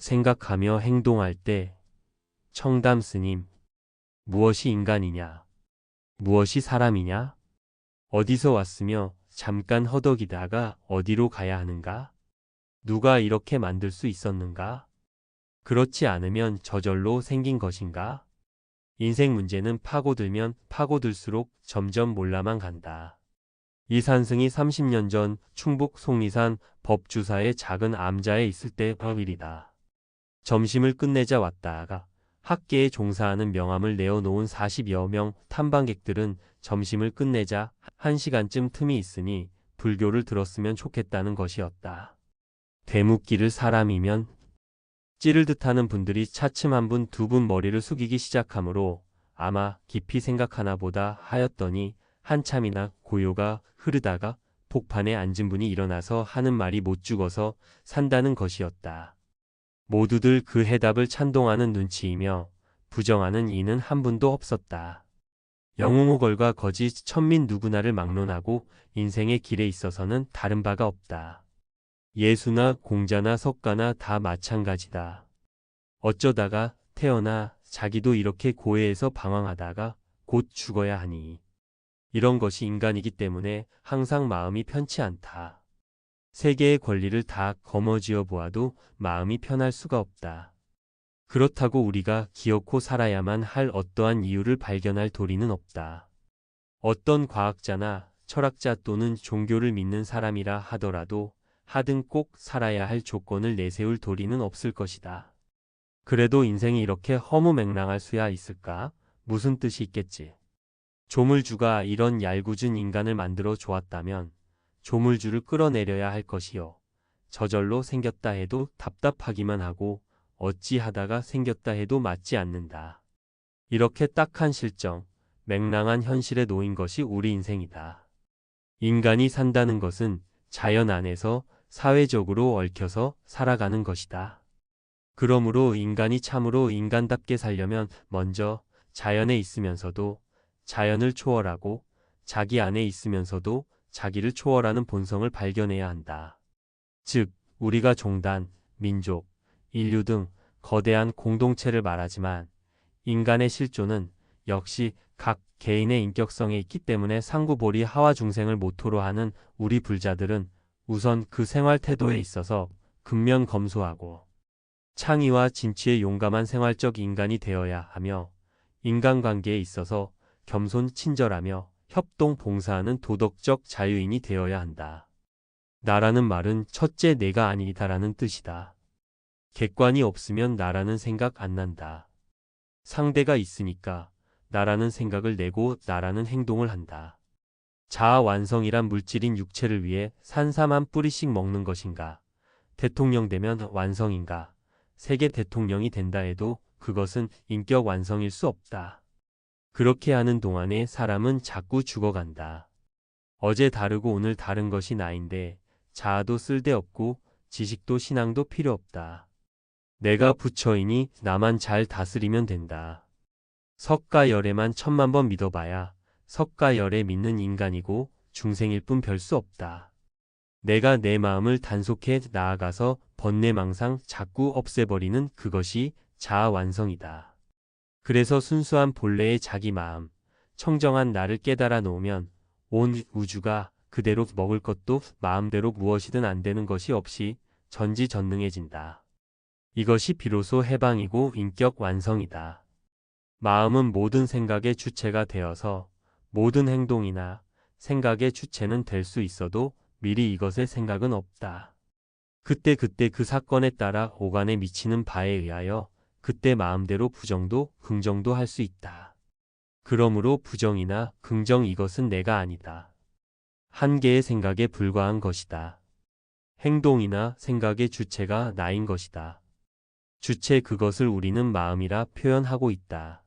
생각하며 행동할 때 청담 스님, 무엇이 인간이냐? 무엇이 사람이냐? 어디서 왔으며 잠깐 허덕이다가 어디로 가야 하는가? 누가 이렇게 만들 수 있었는가? 그렇지 않으면 저절로 생긴 것인가? 인생 문제는 파고들면 파고들수록 점점 몰라만 간다. 이산승이 30년 전 충북 속리산 법주사의 작은 암자에 있을 때 일이다. 점심을 끝내자 왔다가 학계에 종사하는 명함을 내어놓은 40여 명 탐방객들은 점심을 끝내자 1시간쯤 틈이 있으니 불교를 들었으면 좋겠다는 것이었다. 되묻기를 사람이면 찌를 듯하는 분들이 차츰 한 분, 두 분 머리를 숙이기 시작하므로 아마 깊이 생각하나 보다 하였더니 한참이나 고요가 흐르다가 복판에 앉은 분이 일어나서 하는 말이 못 죽어서 산다는 것이었다. 모두들 그 해답을 찬동하는 눈치이며 부정하는 이는 한 분도 없었다. 영웅호걸과 거짓 천민 누구나를 막론하고 인생의 길에 있어서는 다른 바가 없다. 예수나 공자나 석가나 다 마찬가지다. 어쩌다가 태어나 자기도 이렇게 고해에서 방황하다가 곧 죽어야 하니. 이런 것이 인간이기 때문에 항상 마음이 편치 않다. 세계의 권리를 다 거머쥐어 보아도 마음이 편할 수가 없다. 그렇다고 우리가 기어코 살아야만 할 어떠한 이유를 발견할 도리는 없다. 어떤 과학자나 철학자 또는 종교를 믿는 사람이라 하더라도 하등 꼭 살아야 할 조건을 내세울 도리는 없을 것이다. 그래도 인생이 이렇게 허무맹랑할 수야 있을까? 무슨 뜻이 있겠지. 조물주가 이런 얄궂은 인간을 만들어 좋았다면 조물주를 끌어내려야 할 것이요. 저절로 생겼다 해도 답답하기만 하고 어찌하다가 생겼다 해도 맞지 않는다. 이렇게 딱한 실정, 맹랑한 현실에 놓인 것이 우리 인생이다. 인간이 산다는 것은 자연 안에서 사회적으로 얽혀서 살아가는 것이다. 그러므로 인간이 참으로 인간답게 살려면 먼저 자연에 있으면서도 자연을 초월하고 자기 안에 있으면서도 자기를 초월하는 본성을 발견해야 한다. 즉, 우리가 종단, 민족, 인류 등 거대한 공동체를 말하지만 인간의 실존은 역시 각 개인의 인격성에 있기 때문에 상구보리 하와 중생을 모토로 하는 우리 불자들은 우선 그 생활 태도에 있어서 근면검소하고 창의와 진취에 용감한 생활적 인간이 되어야 하며 인간관계에 있어서 겸손 친절하며 협동 봉사하는 도덕적 자유인이 되어야 한다. 나라는 말은 첫째 내가 아니다라는 뜻이다. 객관이 없으면 나라는 생각 안 난다. 상대가 있으니까 나라는 생각을 내고 나라는 행동을 한다. 자아 완성이란 물질인 육체를 위해 산삼 한 뿌리씩 먹는 것인가? 대통령 되면 완성인가? 세계 대통령이 된다 해도 그것은 인격 완성일 수 없다. 그렇게 하는 동안에 사람은 자꾸 죽어간다. 어제 다르고 오늘 다른 것이 나인데 자아도 쓸데없고 지식도 신앙도 필요 없다. 내가 부처이니 나만 잘 다스리면 된다. 석가열애만 1000만 번 믿어봐야 석가열애 믿는 인간이고 중생일 뿐 별 수 없다. 내가 내 마음을 단속해 나아가서 번뇌망상 자꾸 없애버리는 그것이 자아 완성이다. 그래서 순수한 본래의 자기 마음, 청정한 나를 깨달아 놓으면 온 우주가 그대로 먹을 것도 마음대로 무엇이든 안 되는 것이 없이 전지전능해진다. 이것이 비로소 해방이고 인격 완성이다. 마음은 모든 생각의 주체가 되어서 모든 행동이나 생각의 주체는 될 수 있어도 미리 이것의 생각은 없다. 그때 그 사건에 따라 오간에 미치는 바에 의하여 그때 마음대로 부정도 긍정도 할 수 있다. 그러므로 부정이나 긍정 이것은 내가 아니다. 한 개의 생각에 불과한 것이다. 행동이나 생각의 주체가 나인 것이다. 주체 그것을 우리는 마음이라 표현하고 있다.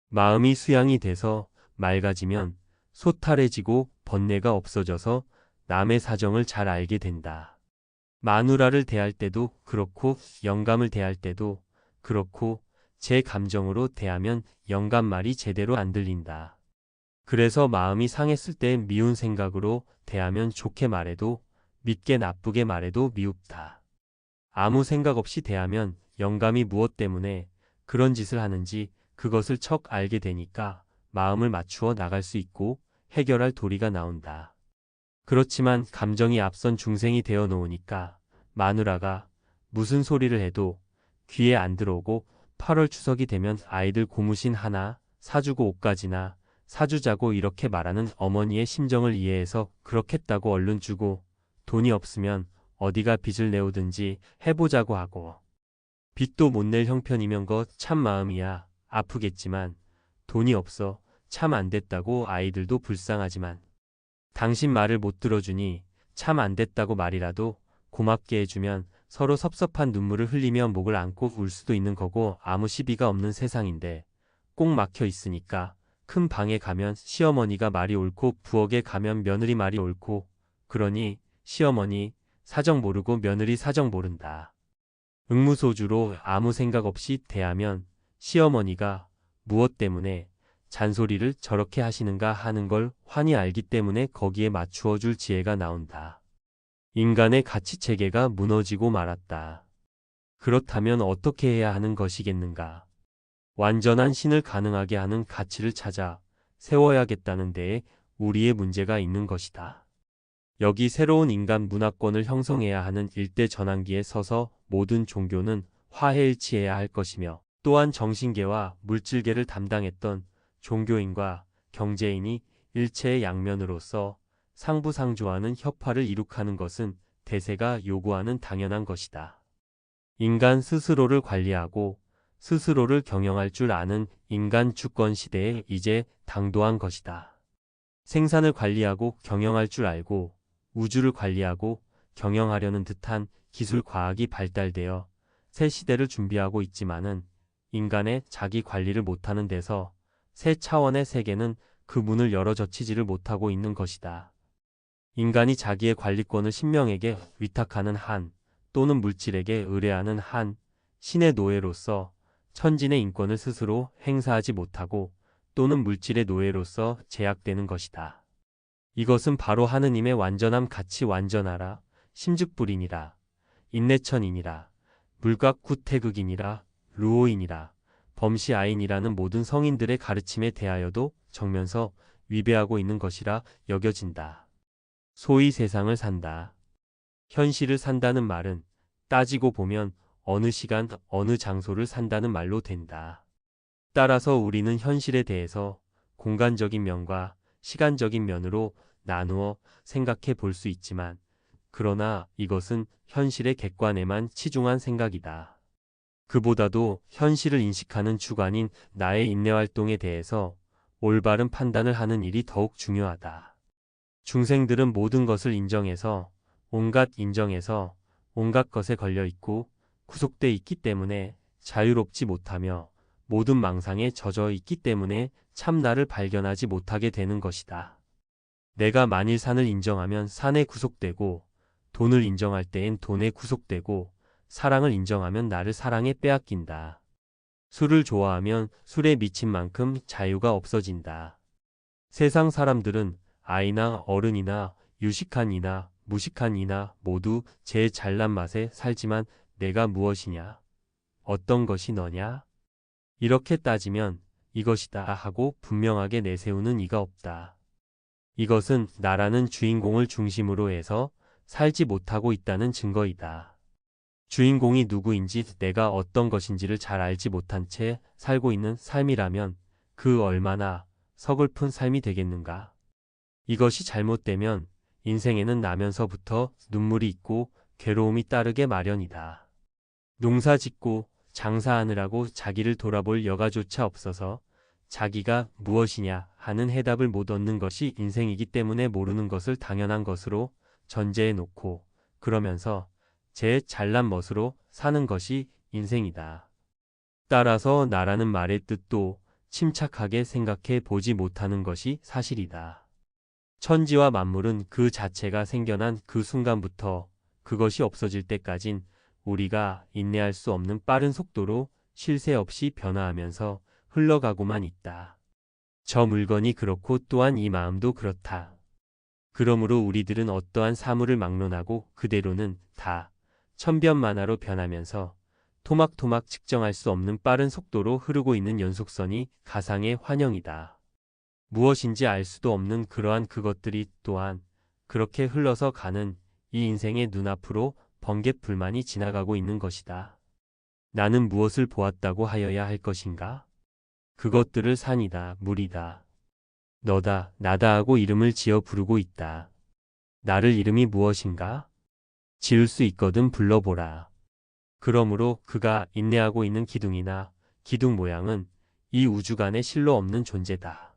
마음이 수양이 돼서 맑아지면 소탈해지고 번뇌가 없어져서 남의 사정을 잘 알게 된다. 마누라를 대할 때도 그렇고 영감을 대할 때도 그렇고 제 감정으로 대하면 영감 말이 제대로 안 들린다. 그래서 마음이 상했을 때 미운 생각으로 대하면 좋게 말해도 밉게 나쁘게 말해도 미웁다. 아무 생각 없이 대하면 영감이 무엇 때문에 그런 짓을 하는지 그것을 척 알게 되니까 마음을 맞추어 나갈 수 있고 해결할 도리가 나온다. 그렇지만 감정이 앞선 중생이 되어 놓으니까 마누라가 무슨 소리를 해도 귀에 안 들어오고 8월 추석이 되면 아이들 고무신 하나 사주고 옷가지나 사주자고 이렇게 말하는 어머니의 심정을 이해해서 그렇겠다고 얼른 주고 돈이 없으면 어디가 빚을 내오든지 해보자고 하고 빚도 못 낼 형편이면 거 참 마음이야 아프겠지만 돈이 없어 참 안 됐다고 아이들도 불쌍하지만 당신 말을 못 들어주니 참 안 됐다고 말이라도 고맙게 해주면 서로 섭섭한 눈물을 흘리며 목을 안고 울 수도 있는 거고 아무 시비가 없는 세상인데 꼭 막혀 있으니까 큰 방에 가면 시어머니가 말이 옳고 부엌에 가면 며느리 말이 옳고 그러니 시어머니 사정 모르고 며느리 사정 모른다. 응무소주로 아무 생각 없이 대하면 시어머니가 무엇 때문에 잔소리를 저렇게 하시는가 하는 걸 환히 알기 때문에 거기에 맞추어 줄 지혜가 나온다. 인간의 가치체계가 무너지고 말았다. 그렇다면 어떻게 해야 하는 것이겠는가? 완전한 신을 가능하게 하는 가치를 찾아 세워야겠다는 데에 우리의 문제가 있는 것이다. 여기 새로운 인간 문화권을 형성해야 하는 일대 전환기에 서서 모든 종교는 화해일치해야 할 것이며 또한 정신계와 물질계를 담당했던 종교인과 경제인이 일체의 양면으로서 상부상조하는 협화를 이룩하는 것은 대세가 요구하는 당연한 것이다. 인간 스스로를 관리하고 스스로를 경영할 줄 아는 인간 주권 시대에 이제 당도한 것이다. 생산을 관리하고 경영할 줄 알고 우주를 관리하고 경영하려는 듯한 기술 과학이 발달되어 새 시대를 준비하고 있지만은 인간의 자기 관리를 못하는 데서 새 차원의 세계는 그 문을 열어 젖히지를 못하고 있는 것이다. 인간이 자기의 관리권을 신명에게 위탁하는 한 또는 물질에게 의뢰하는 한 신의 노예로서 천진의 인권을 스스로 행사하지 못하고 또는 물질의 노예로서 제약되는 것이다. 이것은 바로 하느님의 완전함 같이 완전하라 심즉불이니라 인내천이니라 물각구태극이니라 루오이니라 범시아인이라는 모든 성인들의 가르침에 대하여도 정면서 위배하고 있는 것이라 여겨진다. 소위 세상을 산다. 현실을 산다는 말은 따지고 보면 어느 시간 어느 장소를 산다는 말로 된다. 따라서 우리는 현실에 대해서 공간적인 면과 시간적인 면으로 나누어 생각해 볼 수 있지만 그러나 이것은 현실의 객관에만 치중한 생각이다. 그보다도 현실을 인식하는 주관인 나의 인내활동에 대해서 올바른 판단을 하는 일이 더욱 중요하다. 중생들은 모든 것을 인정해서 온갖 것에 걸려 있고 구속돼 있기 때문에 자유롭지 못하며 모든 망상에 젖어 있기 때문에 참나를 발견하지 못하게 되는 것이다. 내가 만일 산을 인정하면 산에 구속되고 돈을 인정할 때엔 돈에 구속되고 사랑을 인정하면 나를 사랑에 빼앗긴다. 술을 좋아하면 술에 미친 만큼 자유가 없어진다. 세상 사람들은 아이나 어른이나 유식한 이나 무식한 이나 모두 제 잘난 맛에 살지만 내가 무엇이냐? 어떤 것이 너냐? 이렇게 따지면 이것이다 하고 분명하게 내세우는 이가 없다. 이것은 나라는 주인공을 중심으로 해서 살지 못하고 있다는 증거이다. 주인공이 누구인지 내가 어떤 것인지를 잘 알지 못한 채 살고 있는 삶이라면 그 얼마나 서글픈 삶이 되겠는가. 이것이 잘못되면 인생에는 나면서부터 눈물이 있고 괴로움이 따르게 마련이다. 농사 짓고 장사하느라고 자기를 돌아볼 여가조차 없어서 자기가 무엇이냐 하는 해답을 못 얻는 것이 인생이기 때문에 모르는 것을 당연한 것으로 전제해 놓고 그러면서 제 잘난 멋으로 사는 것이 인생이다. 따라서 나라는 말의 뜻도 침착하게 생각해 보지 못하는 것이 사실이다. 천지와 만물은 그 자체가 생겨난 그 순간부터 그것이 없어질 때까진 우리가 인내할 수 없는 빠른 속도로 쉴 새 없이 변화하면서 흘러가고만 있다. 저 물건이 그렇고 또한 이 마음도 그렇다. 그러므로 우리들은 어떠한 사물을 막론하고 그대로는 다 천변만화로 변하면서 토막토막 측정할 수 없는 빠른 속도로 흐르고 있는 연속선이 가상의 환영이다. 무엇인지 알 수도 없는 그러한 그것들이 또한 그렇게 흘러서 가는 이 인생의 눈앞으로 번갯불만이 지나가고 있는 것이다. 나는 무엇을 보았다고 하여야 할 것인가? 그것들을 산이다, 물이다, 너다, 나다 하고 이름을 지어 부르고 있다. 나를 이름이 무엇인가? 지을 수 있거든 불러보라. 그러므로 그가 인내하고 있는 기둥이나 기둥 모양은 이 우주간에 실로 없는 존재다.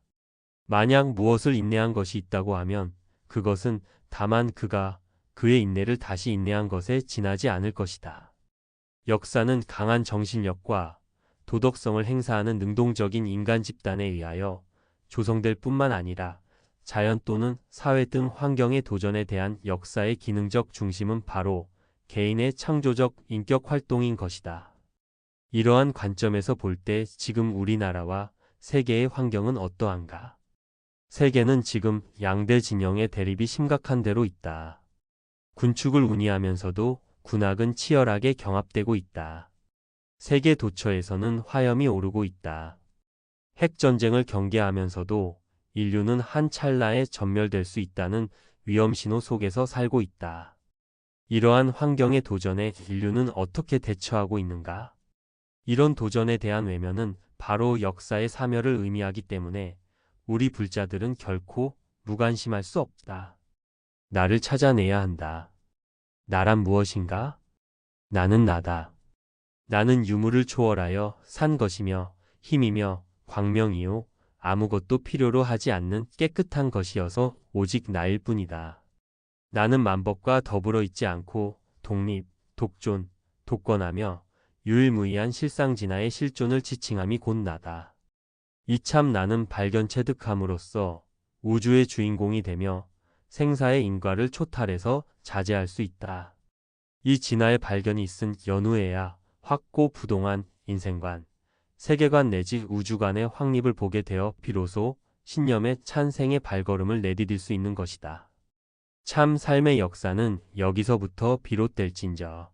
만약 무엇을 인내한 것이 있다고 하면 그것은 다만 그가 그의 인내를 다시 인내한 것에 지나지 않을 것이다. 역사는 강한 정신력과 도덕성을 행사하는 능동적인 인간 집단에 의하여 조성될 뿐만 아니라 자연 또는 사회 등 환경의 도전에 대한 역사의 기능적 중심은 바로 개인의 창조적 인격 활동인 것이다. 이러한 관점에서 볼 때 지금 우리나라와 세계의 환경은 어떠한가? 세계는 지금 양대 진영의 대립이 심각한 대로 있다. 군축을 운이하면서도 군악은 치열하게 경합되고 있다. 세계 도처에서는 화염이 오르고 있다. 핵전쟁을 경계하면서도 인류는 한 찰나에 전멸될 수 있다는 위험신호 속에서 살고 있다. 이러한 환경의 도전에 인류는 어떻게 대처하고 있는가? 이런 도전에 대한 외면은 바로 역사의 사멸을 의미하기 때문에 우리 불자들은 결코 무관심할 수 없다. 나를 찾아내야 한다. 나란 무엇인가? 나는 나다. 나는 유물을 초월하여 산 것이며 힘이며 광명이요 아무것도 필요로 하지 않는 깨끗한 것이어서 오직 나일 뿐이다. 나는 만법과 더불어 있지 않고 독립, 독존, 독권하며 유일무이한 실상진화의 실존을 지칭함이 곧 나다. 이참 나는 발견체득함으로써 우주의 주인공이 되며 생사의 인과를 초탈해서 자제할 수 있다. 이 진화의 발견이 있은 연후에야 확고부동한 인생관, 세계관 내지 우주관의 확립을 보게 되어 비로소 신념의 찬생의 발걸음을 내디딜 수 있는 것이다. 참 삶의 역사는 여기서부터 비롯될진저.